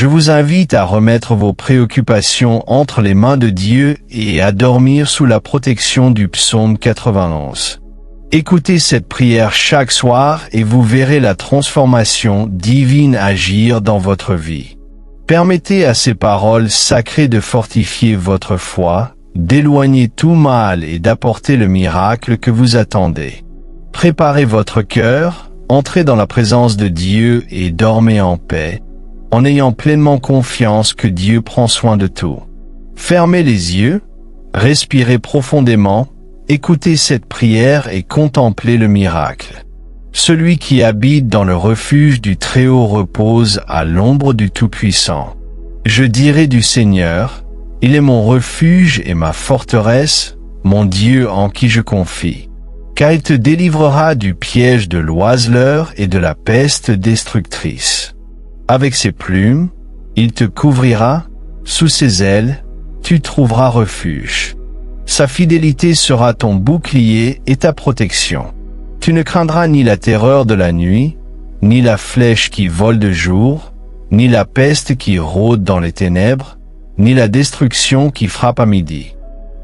Je vous invite à remettre vos préoccupations entre les mains de Dieu et à dormir sous la protection du psaume 91. Écoutez cette prière chaque soir et vous verrez la transformation divine agir dans votre vie. Permettez à ces paroles sacrées de fortifier votre foi, d'éloigner tout mal et d'apporter le miracle que vous attendez. Préparez votre cœur, entrez dans la présence de Dieu et dormez en paix, en ayant pleinement confiance que Dieu prend soin de tout. Fermez les yeux, respirez profondément, écoutez cette prière et contemplez le miracle. Celui qui habite dans le refuge du Très-Haut repose à l'ombre du Tout-Puissant. Je dirai du Seigneur, il est mon refuge et ma forteresse, mon Dieu en qui je confie. Car il te délivrera du piège de l'oiseleur et de la peste destructrice. Avec ses plumes, il te couvrira, sous ses ailes, tu trouveras refuge. Sa fidélité sera ton bouclier et ta protection. Tu ne craindras ni la terreur de la nuit, ni la flèche qui vole de jour, ni la peste qui rôde dans les ténèbres, ni la destruction qui frappe à midi.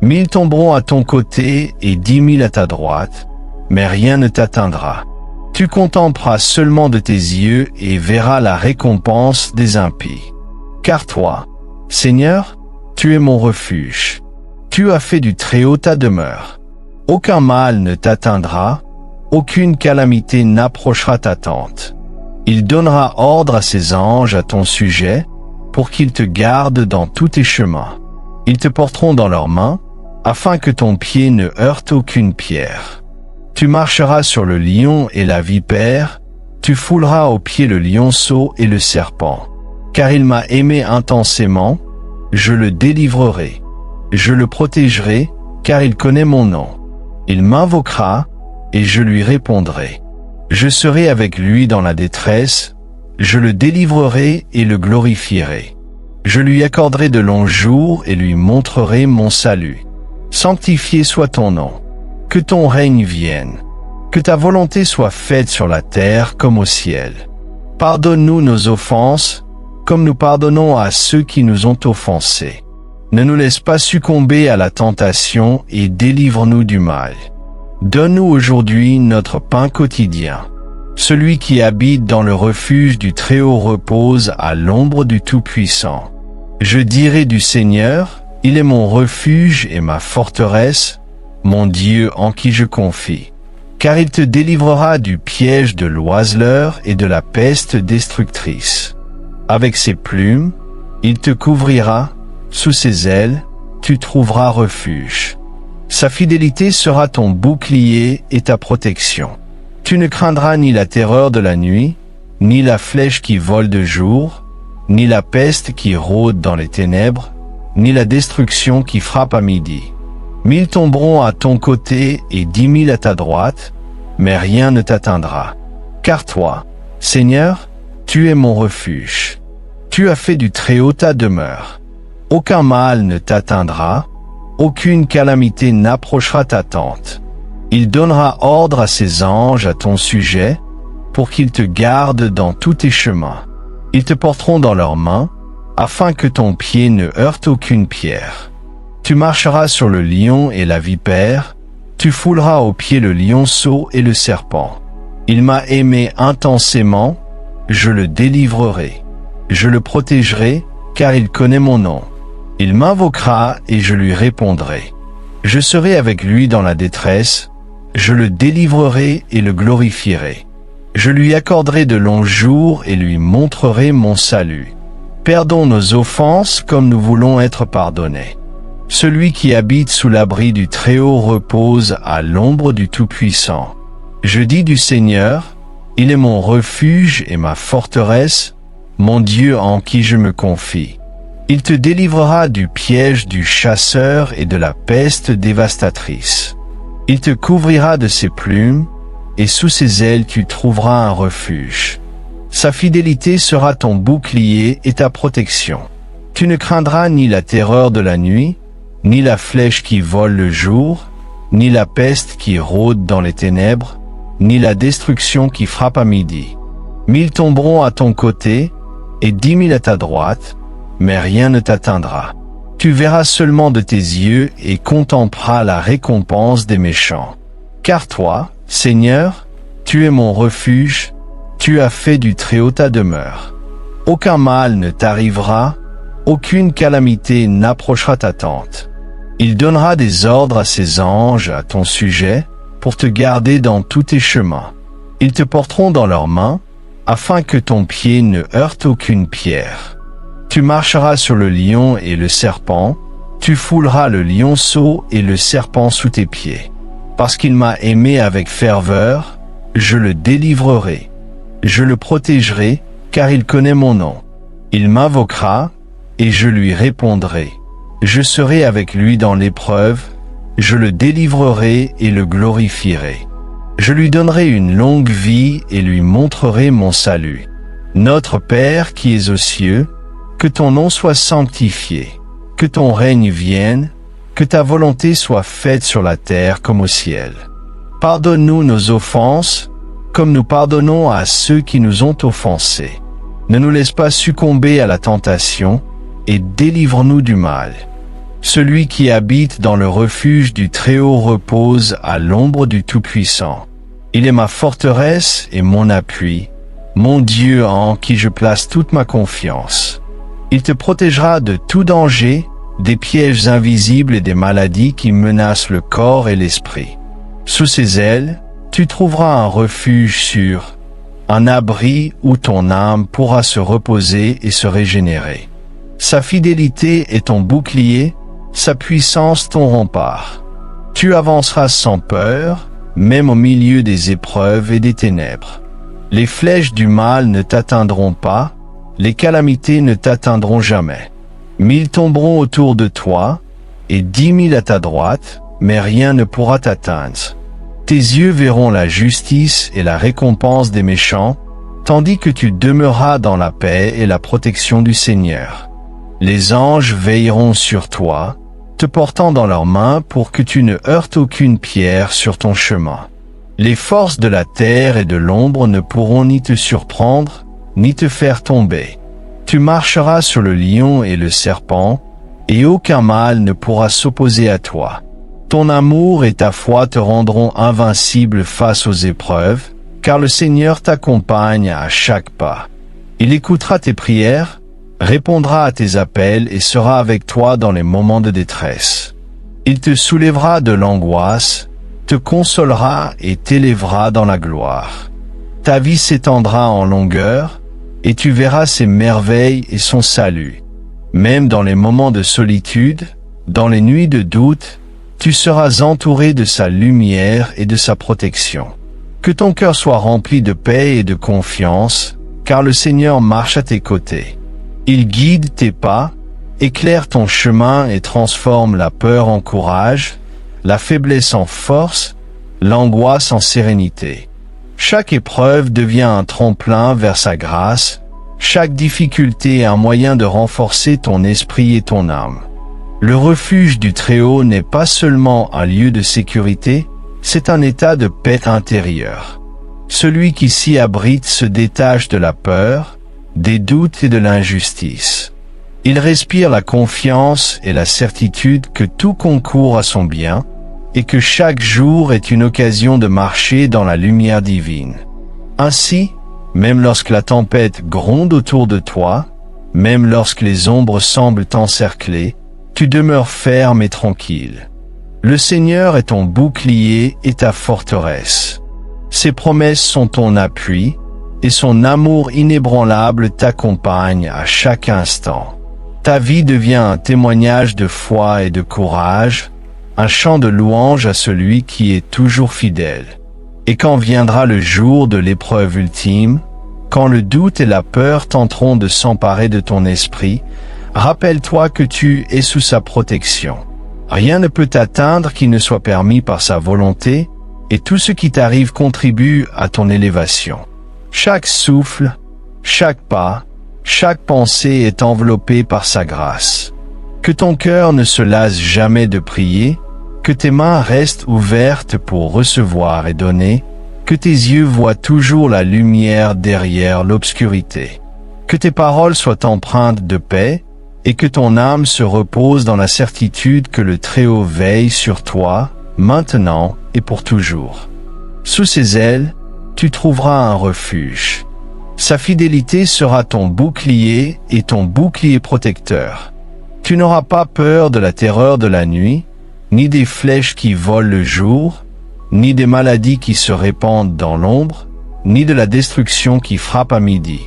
1000 tomberont à ton côté et 10 000 à ta droite, mais rien ne t'atteindra. Tu contempleras seulement de tes yeux et verras la récompense des impies. Car toi, Seigneur, tu es mon refuge. Tu as fait du Très-Haut ta demeure. Aucun mal ne t'atteindra, aucune calamité n'approchera ta tente. Il donnera ordre à ses anges à ton sujet, pour qu'ils te gardent dans tous tes chemins. Ils te porteront dans leurs mains, afin que ton pied ne heurte aucune pierre. Tu marcheras sur le lion et la vipère, tu fouleras aux pieds le lionceau et le serpent. Car il m'a aimé intensément, je le délivrerai. Je le protégerai, car il connaît mon nom. Il m'invoquera, et je lui répondrai. Je serai avec lui dans la détresse, je le délivrerai et le glorifierai. Je lui accorderai de longs jours et lui montrerai mon salut. Sanctifié soit ton nom. Que ton règne vienne. Que ta volonté soit faite sur la terre comme au ciel. Pardonne-nous nos offenses, comme nous pardonnons à ceux qui nous ont offensés. Ne nous laisse pas succomber à la tentation et délivre-nous du mal. Donne-nous aujourd'hui notre pain quotidien. Celui qui habite dans le refuge du Très-Haut repose à l'ombre du Tout-Puissant. Je dirai du Seigneur, il est mon refuge et ma forteresse, mon Dieu en qui je confie. Car il te délivrera du piège de l'oiseleur et de la peste destructrice. Avec ses plumes, il te couvrira, sous ses ailes, tu trouveras refuge. Sa fidélité sera ton bouclier et ta protection. Tu ne craindras ni la terreur de la nuit, ni la flèche qui vole de jour, ni la peste qui rôde dans les ténèbres, ni la destruction qui frappe à midi. 1000 tomberont à ton côté et 10 000 à ta droite, mais rien ne t'atteindra. Car toi, Seigneur, tu es mon refuge. Tu as fait du Très-Haut ta demeure. Aucun mal ne t'atteindra, aucune calamité n'approchera ta tente. Il donnera ordre à ses anges à ton sujet, pour qu'ils te gardent dans tous tes chemins. Ils te porteront dans leurs mains, afin que ton pied ne heurte aucune pierre. Tu marcheras sur le lion et la vipère, tu fouleras aux pieds le lionceau et le serpent. Il m'a aimé intensément, je le délivrerai. Je le protégerai, car il connaît mon nom. Il m'invoquera et je lui répondrai. Je serai avec lui dans la détresse, je le délivrerai et le glorifierai. Je lui accorderai de longs jours et lui montrerai mon salut. Perdons nos offenses comme nous voulons être pardonnés. Celui qui habite sous l'abri du Très-Haut repose à l'ombre du Tout-Puissant. Je dis du Seigneur, il est mon refuge et ma forteresse, mon Dieu en qui je me confie. Il te délivrera du piège du chasseur et de la peste dévastatrice. Il te couvrira de ses plumes, et sous ses ailes tu trouveras un refuge. Sa fidélité sera ton bouclier et ta protection. Tu ne craindras ni la terreur de la nuit, ni la flèche qui vole le jour, ni la peste qui rôde dans les ténèbres, ni la destruction qui frappe à midi. 1000 tomberont à ton côté, et 10 000 à ta droite, mais rien ne t'atteindra. Tu verras seulement de tes yeux et contempleras la récompense des méchants. Car toi, Seigneur, tu es mon refuge, tu as fait du Très-Haut ta demeure. Aucun mal ne t'arrivera, aucune calamité n'approchera ta tente. Il donnera des ordres à ses anges à ton sujet, pour te garder dans tous tes chemins. Ils te porteront dans leurs mains, afin que ton pied ne heurte aucune pierre. Tu marcheras sur le lion et le serpent, tu fouleras le lionceau et le serpent sous tes pieds. Parce qu'il m'a aimé avec ferveur, je le délivrerai. Je le protégerai, car il connaît mon nom. Il m'invoquera, et je lui répondrai. Je serai avec lui dans l'épreuve, je le délivrerai et le glorifierai. Je lui donnerai une longue vie et lui montrerai mon salut. Notre Père qui es aux cieux, que ton nom soit sanctifié, que ton règne vienne, que ta volonté soit faite sur la terre comme au ciel. Pardonne-nous nos offenses, comme nous pardonnons à ceux qui nous ont offensés. Ne nous laisse pas succomber à la tentation, et délivre-nous du mal. Celui qui habite dans le refuge du Très-Haut repose à l'ombre du Tout-Puissant. Il est ma forteresse et mon appui, mon Dieu en qui je place toute ma confiance. Il te protégera de tout danger, des pièges invisibles et des maladies qui menacent le corps et l'esprit. Sous ses ailes, tu trouveras un refuge sûr, un abri où ton âme pourra se reposer et se régénérer. Sa fidélité est ton bouclier, sa puissance ton rempart. Tu avanceras sans peur, même au milieu des épreuves et des ténèbres. Les flèches du mal ne t'atteindront pas, les calamités ne t'atteindront jamais. 1000 tomberont autour de toi, et 10 000 à ta droite, mais rien ne pourra t'atteindre. Tes yeux verront la justice et la récompense des méchants, tandis que tu demeureras dans la paix et la protection du Seigneur. Les anges veilleront sur toi, te portant dans leurs mains pour que tu ne heurtes aucune pierre sur ton chemin. Les forces de la terre et de l'ombre ne pourront ni te surprendre, ni te faire tomber. Tu marcheras sur le lion et le serpent, et aucun mal ne pourra s'opposer à toi. Ton amour et ta foi te rendront invincible face aux épreuves, car le Seigneur t'accompagne à chaque pas. Il écoutera tes prières, répondra à tes appels et sera avec toi dans les moments de détresse. Il te soulèvera de l'angoisse, te consolera et t'élèvera dans la gloire. Ta vie s'étendra en longueur, et tu verras ses merveilles et son salut. Même dans les moments de solitude, dans les nuits de doute, tu seras entouré de sa lumière et de sa protection. Que ton cœur soit rempli de paix et de confiance, car le Seigneur marche à tes côtés. Il guide tes pas, éclaire ton chemin et transforme la peur en courage, la faiblesse en force, l'angoisse en sérénité. Chaque épreuve devient un tremplin vers sa grâce, chaque difficulté est un moyen de renforcer ton esprit et ton âme. Le refuge du Très-Haut n'est pas seulement un lieu de sécurité, c'est un état de paix intérieure. Celui qui s'y abrite se détache de la peur, des doutes et de l'injustice. Il respire la confiance et la certitude que tout concourt à son bien, et que chaque jour est une occasion de marcher dans la lumière divine. Ainsi, même lorsque la tempête gronde autour de toi, même lorsque les ombres semblent t'encercler, tu demeures ferme et tranquille. Le Seigneur est ton bouclier et ta forteresse. Ses promesses sont ton appui, et son amour inébranlable t'accompagne à chaque instant. Ta vie devient un témoignage de foi et de courage, un chant de louange à celui qui est toujours fidèle. Et quand viendra le jour de l'épreuve ultime, quand le doute et la peur tenteront de s'emparer de ton esprit, rappelle-toi que tu es sous sa protection. Rien ne peut t'atteindre qui ne soit permis par sa volonté, et tout ce qui t'arrive contribue à ton élévation. Chaque souffle, chaque pas, chaque pensée est enveloppée par sa grâce. Que ton cœur ne se lasse jamais de prier, que tes mains restent ouvertes pour recevoir et donner, que tes yeux voient toujours la lumière derrière l'obscurité. Que tes paroles soient empreintes de paix, et que ton âme se repose dans la certitude que le Très-Haut veille sur toi, maintenant et pour toujours. Sous ses ailes, tu trouveras un refuge. Sa fidélité sera ton bouclier et ton bouclier protecteur. Tu n'auras pas peur de la terreur de la nuit, ni des flèches qui volent le jour, ni des maladies qui se répandent dans l'ombre, ni de la destruction qui frappe à midi.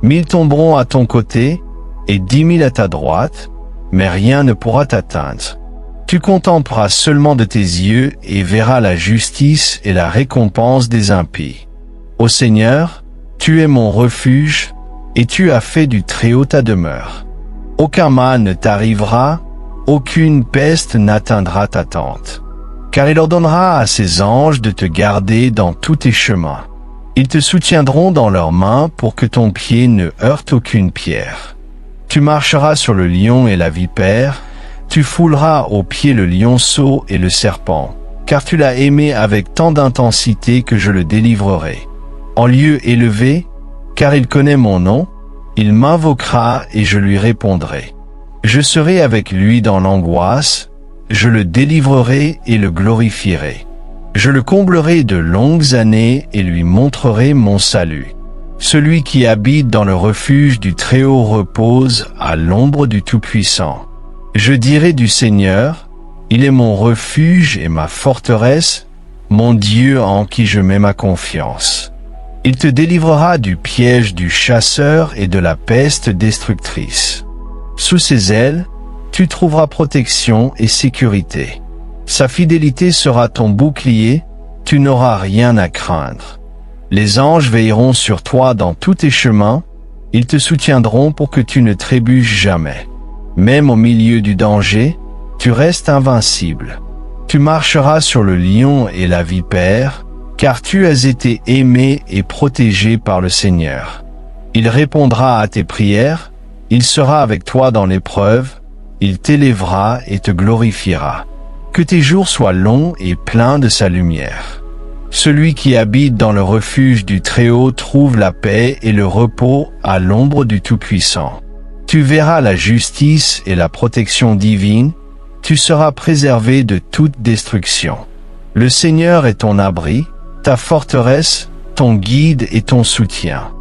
1000 tomberont à ton côté, et 10 000 à ta droite, mais rien ne pourra t'atteindre. Tu contempleras seulement de tes yeux et verras la justice et la récompense des impies. Ô Seigneur, tu es mon refuge, et tu as fait du Très-Haut ta demeure. Aucun mal ne t'arrivera, aucune peste n'atteindra ta tente. Car il ordonnera à ses anges de te garder dans tous tes chemins. Ils te soutiendront dans leurs mains pour que ton pied ne heurte aucune pierre. Tu marcheras sur le lion et la vipère, tu fouleras aux pieds le lionceau et le serpent, car tu l'as aimé avec tant d'intensité que je le délivrerai. En lieu élevé, car il connaît mon nom, il m'invoquera et je lui répondrai. Je serai avec lui dans l'angoisse, je le délivrerai et le glorifierai. Je le comblerai de longues années et lui montrerai mon salut. Celui qui habite dans le refuge du Très-Haut repose à l'ombre du Tout-Puissant. Je dirai du Seigneur, il est mon refuge et ma forteresse, mon Dieu en qui je mets ma confiance. Il te délivrera du piège du chasseur et de la peste destructrice. Sous ses ailes, tu trouveras protection et sécurité. Sa fidélité sera ton bouclier, tu n'auras rien à craindre. Les anges veilleront sur toi dans tous tes chemins, ils te soutiendront pour que tu ne trébuches jamais. Même au milieu du danger, tu restes invincible. Tu marcheras sur le lion et la vipère, car tu as été aimé et protégé par le Seigneur. Il répondra à tes prières, il sera avec toi dans l'épreuve, il t'élèvera et te glorifiera. Que tes jours soient longs et pleins de sa lumière. Celui qui habite dans le refuge du Très-Haut trouve la paix et le repos à l'ombre du Tout-Puissant. Tu verras la justice et la protection divine, tu seras préservé de toute destruction. Le Seigneur est ton abri, ta forteresse, ton guide et ton soutien.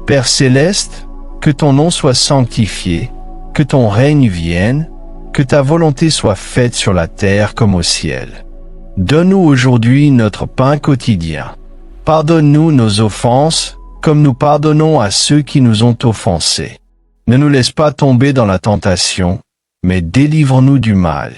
Père céleste, que ton nom soit sanctifié, que ton règne vienne, que ta volonté soit faite sur la terre comme au ciel. Donne-nous aujourd'hui notre pain quotidien. Pardonne-nous nos offenses, comme nous pardonnons à ceux qui nous ont offensés. Ne nous laisse pas tomber dans la tentation, mais délivre-nous du mal.